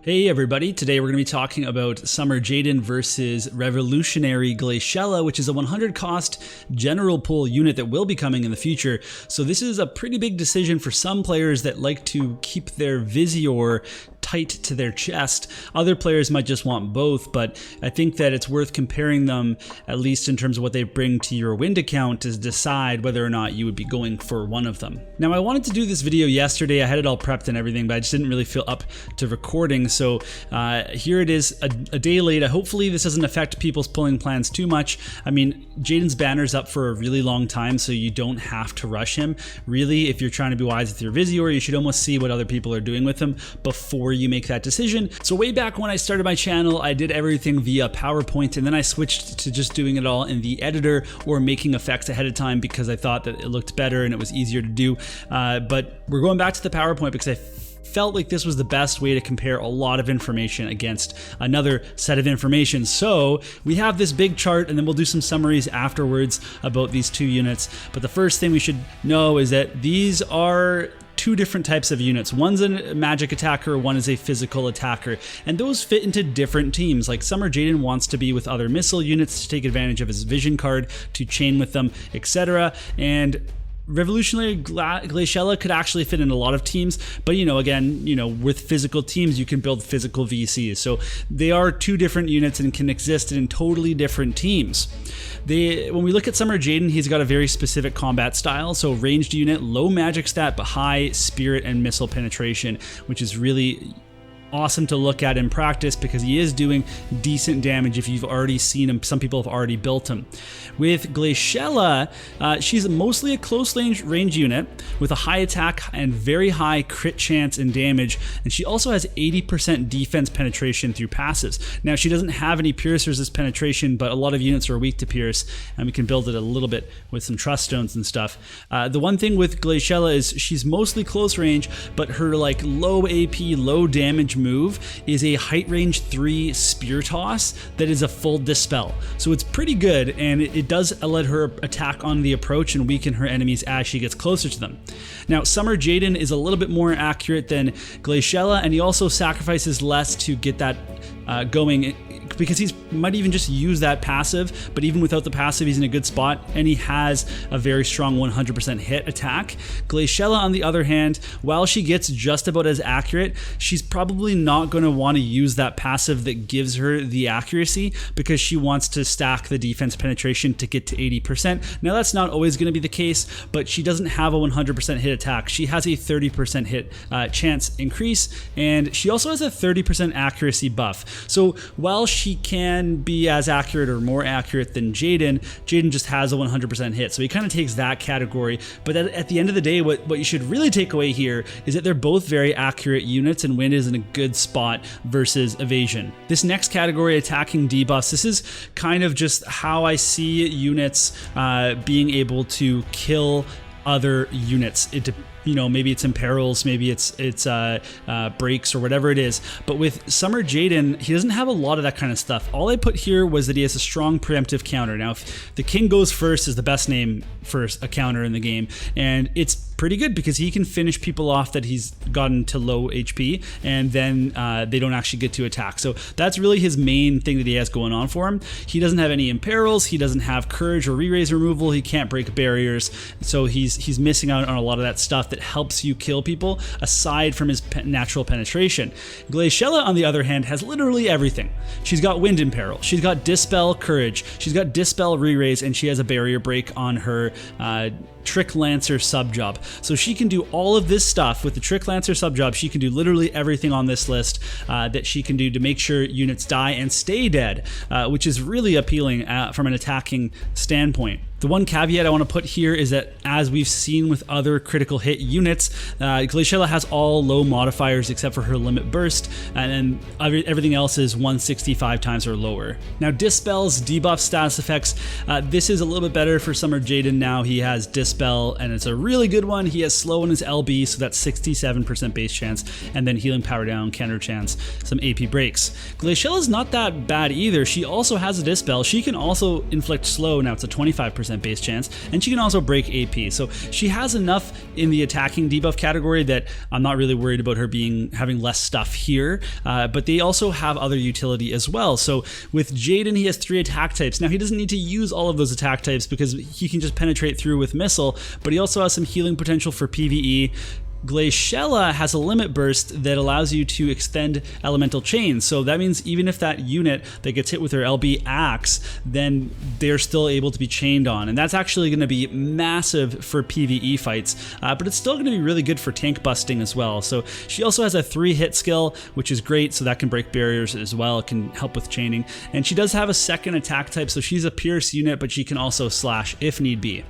Hey everybody, today we're going to be talking about Summer Jayden versus Revolutionary Glaciela, which is a 100 cost general pool unit that will be coming in the future. So this is a pretty big decision for some players that like to keep their Visior tight to their chest. Other players might just want both, but I think that it's worth comparing them, at least in terms of what they bring to your wind account, to decide whether or not you would be going for one of them. Now, I wanted to do this video yesterday. I had it all prepped and everything, but I just didn't really feel up to recording. So here it is a day late. Hopefully this doesn't affect people's pulling plans too much. I mean, Jayden's banner's up for a really long time, so you don't have to rush him. Really, if you're trying to be wise with your Visior, you should almost see what other people are doing with him before you make that decision. So way back when I started my channel, I did everything via PowerPoint, and then I switched to just doing it all in the editor or making effects ahead of time because I thought that it looked better and it was easier to do. But we're going back to the PowerPoint because I felt like this was the best way to compare a lot of information against another set of information. So we have this big chart, and then we'll do some summaries afterwards about these two units. But the first thing we should know is that these are two different types of units. One's a magic attacker, one is a physical attacker, and those fit into different teams. Like Summer Jayden wants to be with other missile units to take advantage of his vision card, to chain with them, etc. And Revolutionary Glaciela could actually fit in a lot of teams, but again, with physical teams, you can build physical VCs. So they are two different units and can exist in totally different teams. When we look at Summer Jayden, he's got a very specific combat style. So ranged unit, low magic stat, but high spirit and missile penetration, which is really awesome to look at in practice because he is doing decent damage if you've already seen him. Some people have already built him. With Glaciela, she's mostly a close range unit with a high attack and very high crit chance and damage, and she also has 80% defense penetration through passives. Now, she doesn't have any piercers as penetration, but a lot of units are weak to pierce, and we can build it a little bit with some trust stones and stuff. The one thing with Glaciela is she's mostly close range, but her low AP, low damage move is a height range 3 spear toss that is a full dispel. So it's pretty good, and it does let her attack on the approach and weaken her enemies as she gets closer to them. Now, Summer Jayden is a little bit more accurate than Glaciela, and he also sacrifices less to get that going, because he might even just use that passive, but even without the passive, he's in a good spot, and he has a very strong 100% hit attack. Glaciela, on the other hand, while she gets just about as accurate, she's probably not going to want to use that passive that gives her the accuracy because she wants to stack the defense penetration to get to 80%. Now, that's not always going to be the case, but she doesn't have a 100% hit attack. She has a 30% hit chance increase, and she also has a 30% accuracy buff. So while she can be as accurate or more accurate than Jayden just has a 100% hit. So he kind of takes that category. But at the end of the day, what you should really take away here is that they're both very accurate units, and wind is in a good spot versus evasion. This next category, attacking debuffs, this is kind of just how I see units being able to kill other units. Maybe it's imperils, maybe it's breaks or whatever it is. But with Summer Jayden, he doesn't have a lot of that kind of stuff. All I put here was that he has a strong preemptive counter. Now, if the king goes first is the best name for a counter in the game, and it's pretty good because he can finish people off that he's gotten to low HP, and then they don't actually get to attack. So that's really his main thing that he has going on for him. He doesn't have any imperils, he doesn't have courage or re-raise removal, he can't break barriers, so he's missing out on a lot of that stuff that helps you kill people aside from his natural penetration. Glaciela, on the other hand, has literally everything. She's got wind imperil, she's got dispel courage, she's got dispel re-raise, and she has a barrier break on her Trick Lancer sub-job. So she can do all of this stuff with the Trick Lancer sub-job. She can do literally everything on this list that she can do to make sure units die and stay dead, which is really appealing from an attacking standpoint. The one caveat I want to put here is that, as we've seen with other critical hit units, Glaciela has all low modifiers except for her limit burst, and then everything else is 165 times or lower. Now, dispels, debuff status effects, this is a little bit better for Summer Jayden now. He has dispel, and it's a really good one. He has slow in his LB, so that's 67% base chance, and then healing power down, counter chance, some AP breaks. Glaciela is not that bad either. She also has a dispel. She can also inflict slow. Now it's a 25% 50% base chance, and she can also break AP. So she has enough in the attacking debuff category that I'm not really worried about her having less stuff here, but they also have other utility as well. So with Jayden, he has 3 attack types. Now he doesn't need to use all of those attack types because he can just penetrate through with missile, but he also has some healing potential for PvE. Glaciela has a limit burst that allows you to extend elemental chains, so that means even if that unit that gets hit with her LB axe, then they're still able to be chained on, and that's actually going to be massive for PvE fights, but it's still going to be really good for tank busting as well. So she also has a 3-hit skill, which is great, so that can break barriers as well. It can help with chaining, and she does have a second attack type, so she's a pierce unit, but she can also slash if need be.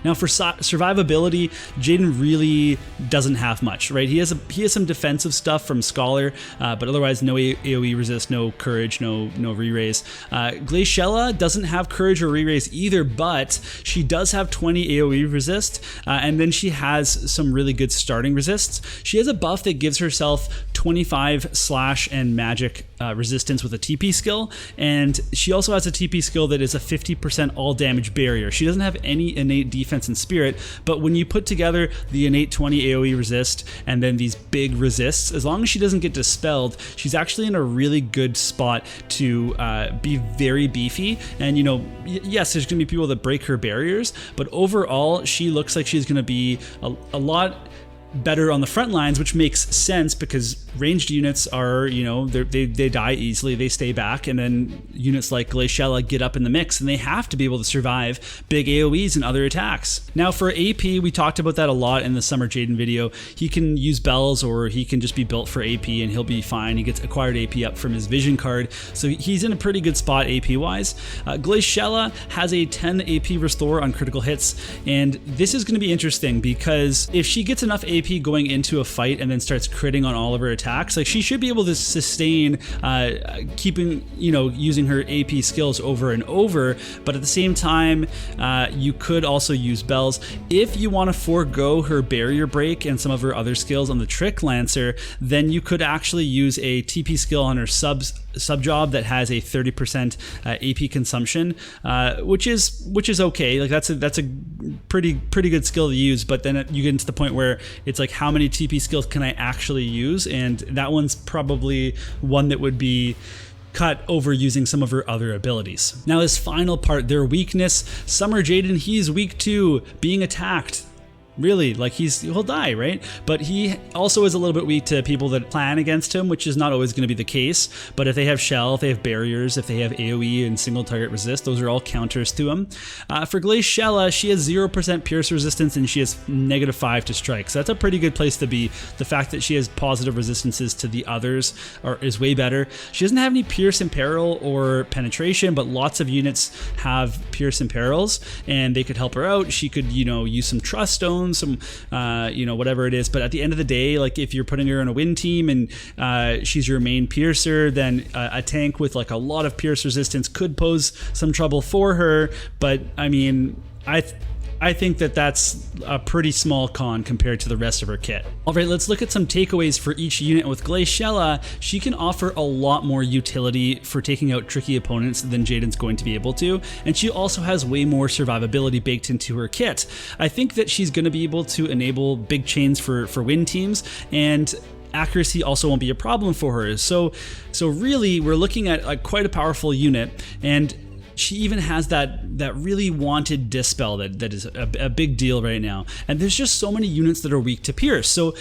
Now for survivability, Jayden really doesn't have much, right? He has some defensive stuff from Scholar, but otherwise no AoE resist, no courage, no re-raise. Glaciela doesn't have courage or re-raise either, but she does have 20 AoE resist, and then she has some really good starting resists. She has a buff that gives herself 25 slash and magic resistance with a TP skill, and she also has a TP skill that is a 50% all damage barrier. She doesn't have any innate defense and spirit, but when you put together the innate 20 AoE resist and then these big resists, as long as she doesn't get dispelled, she's actually in a really good spot to be very beefy. And you know, yes, there's gonna be people that break her barriers, but overall she looks like she's gonna be a lot better on the front lines, which makes sense because ranged units are, you know, they die easily, they stay back, and then units like Glaciela get up in the mix and they have to be able to survive big AoEs and other attacks. Now for AP, we talked about that a lot in the Summer Jayden video. He can use bells or he can just be built for AP and he'll be fine. He gets acquired AP up from his vision card, so he's in a pretty good spot AP wise. Glaciela has a 10 AP restore on critical hits, and this is going to be interesting because if she gets enough AP going into a fight and then starts critting on all of her attacks, like she should be able to sustain keeping, you know, using her AP skills over and over. But at the same time, you could also use bells if you want to forego her barrier break and some of her other skills on the Trick Lancer. Then you could actually use a TP skill on her sub job that has a 30% AP consumption, which is okay. Like that's a pretty good skill to use. But then you get into the point where it's like, how many TP skills can I actually use? And that one's probably one that would be cut over using some of her other abilities. Now this final part, their weakness. Summer Jayden, he's weak to being attacked. Really, like he'll die, right? But he also is a little bit weak to people that plan against him, which is not always going to be the case. But if they have shell, if they have barriers, if they have AoE and single target resist, those are all counters to him. For Glaciela, she has 0% pierce resistance and she has -5 to strike. So that's a pretty good place to be. The fact that she has positive resistances to the others is way better. She doesn't have any pierce imperil or penetration, but lots of units have pierce imperils and they could help her out. She could, you know, use some trust stones, some you know, whatever it is. But at the end of the day, like if you're putting her on a win team and she's your main piercer, then a tank with like a lot of pierce resistance could pose some trouble for her. But I mean, I think that that's a pretty small con compared to the rest of her kit. All right, let's look at some takeaways for each unit. With Glaciela, she can offer a lot more utility for taking out tricky opponents than Jayden's going to be able to, and she also has way more survivability baked into her kit. I think that she's going to be able to enable big chains for win teams, and accuracy also won't be a problem for her. So really, we're looking at quite a powerful unit, and she even has that really wanted dispel that is a big deal right now. And there's just so many units that are weak to pierce. So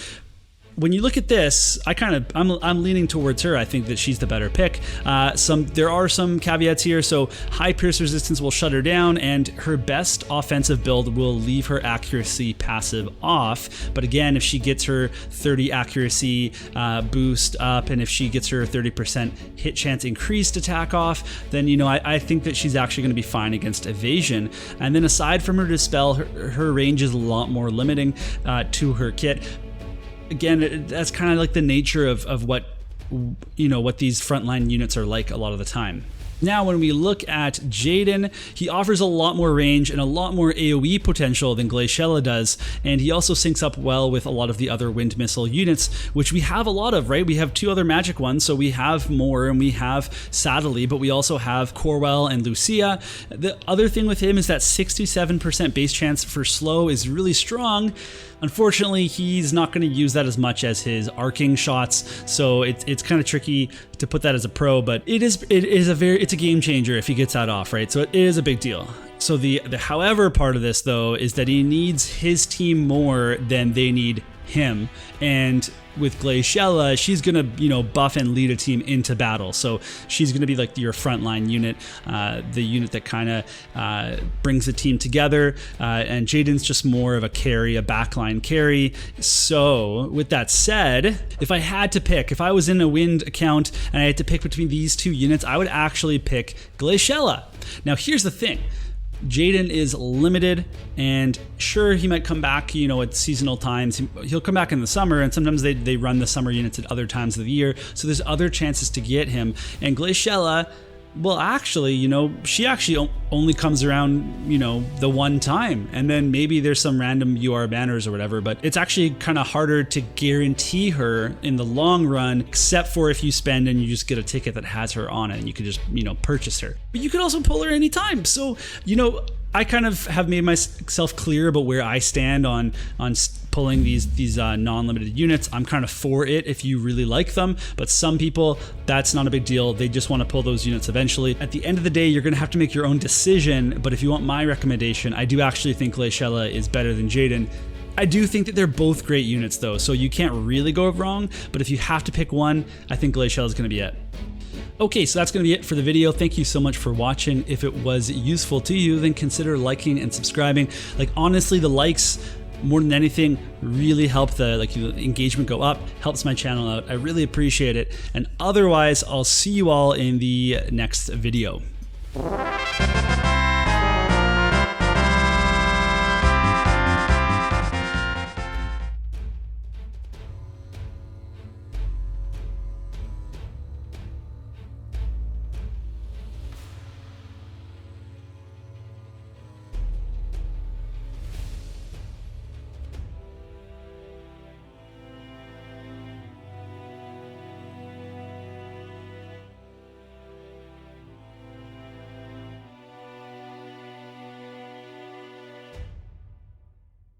when you look at this, I'm leaning towards her. I think that she's the better pick. There are some caveats here. So high pierce resistance will shut her down, and her best offensive build will leave her accuracy passive off. But again, if she gets her 30 accuracy boost up, and if she gets her 30% hit chance increased attack off, then, you know, I think that she's actually going to be fine against evasion. And then aside from her dispel, her range is a lot more limiting to her kit. Again, that's kind of like the nature of what, you know, what these frontline units are like a lot of the time. Now, when we look at Jayden, he offers a lot more range and a lot more AoE potential than Glaciela does, and he also syncs up well with a lot of the other wind missile units, which we have a lot of, right? We have 2 other magic ones, so we have more, and we have Sadly, but we also have Corwell and Lucia. The other thing with him is that 67% base chance for slow is really strong. Unfortunately, he's not going to use that as much as his arcing shots, so it's kind of tricky to put that as a pro, but it's a game changer if he gets that off, right? So it is a big deal. So the however part of this though is that he needs his team more than they need him, and with Glaciela, she's gonna buff and lead a team into battle, so she's gonna be like your frontline unit, the unit that kind of brings the team together, and Jayden's just more of a carry, a backline carry. So with that said, if I had to pick, if I was in a wind account and I had to pick between these 2 units, I would actually pick Glaciela. Now here's the thing. Jayden is limited, and sure, he might come back, at seasonal times. He'll come back in the summer, and sometimes they run the summer units at other times of the year, so there's other chances to get him. And Glaciela, well, actually, she actually only comes around, the one time, and then maybe there's some random UR banners or whatever, but it's actually kind of harder to guarantee her in the long run, except for if you spend and you just get a ticket that has her on it, and you could just, purchase her. But you could also pull her anytime. So, I kind of have made myself clear about where I stand on pulling these non-limited units. I'm kind of for it if you really like them, but some people, that's not a big deal. They just want to pull those units eventually. At the end of the day, you're going to have to make your own decision, but if you want my recommendation, I do actually think Glaciela is better than Jayden. I do think that they're both great units though, so you can't really go wrong, but if you have to pick one, I think Glaciela is going to be it. Okay, so that's going to be it for the video. Thank you so much for watching. If it was useful to you, then consider liking and subscribing. Like, honestly, the likes, more than anything, really help the engagement go up, helps my channel out. I really appreciate it. And otherwise, I'll see you all in the next video.